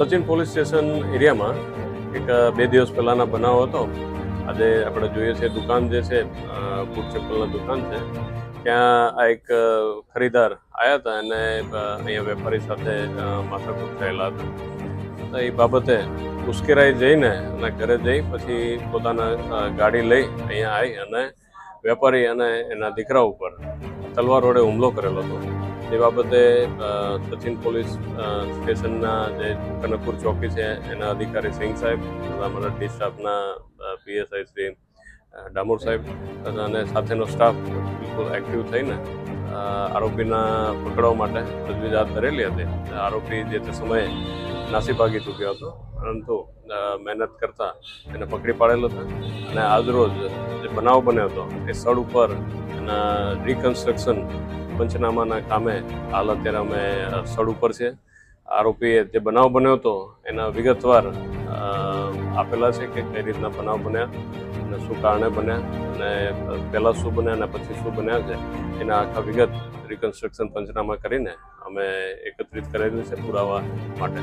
Sachin police station એરિયામાં એક 2 દિવસ પહેલાંના બનાવ હતો. આજે આપણે જોઈએ છીએ દુકાન જે છે બૂટ ચપ્પલની દુકાન છે, ત્યાં આ એક ખરીદાર આવ્યા હતા અને અહીંયા વેપારી સાથે માથાકૂટ થયેલા હતા. એ બાબતે ઉશ્કેરાઈ જઈને અને ઘરે જઈ પછી પોતાના ગાડી લઈ અહીંયા આવી અને વેપારી અને એના દીકરા ઉપર તલવાર વડે હુમલો કરેલો હતો. એ બાબતે સચિન પોલીસ સ્ટેશનના જે કનકપુર ચોકી છે એના અધિકારી સિંઘ સાહેબ, અમારા ડી સ્ટાફના પીએસઆઈ શ્રી ડામોર સાહેબ અને સાથેનો સ્ટાફ બિલકુલ એક્ટિવ થઈને આરોપીના પકડવા માટે તજવીજ હાથ ધરેલી હતી. આરોપી જે તે સમયે નાસી ભાગી ચૂક્યો હતો, પરંતુ મહેનત કરતાં એને પકડી પાડેલો હતો. અને આજરોજ જે બનાવ બન્યો હતો એ સ્થળ ઉપર એના રિકન્સ્ટ્રક્શન પંચનામાના કામે હાલ અત્યારે અમે સ્થળ ઉપર છે. આરોપીએ જે બનાવ બન્યો હતો એના વિગતવાર આપેલા છે કે કઈ રીતના બનાવ બન્યા અને શું કારણે બન્યા અને પહેલાં શું બન્યા અને પછી શું બન્યા છે એના આખા વિગત રિકન્સ્ટ્રક્શન પંચનામા કરીને અમે એકત્રિત કરેલું છે પુરાવા માટે.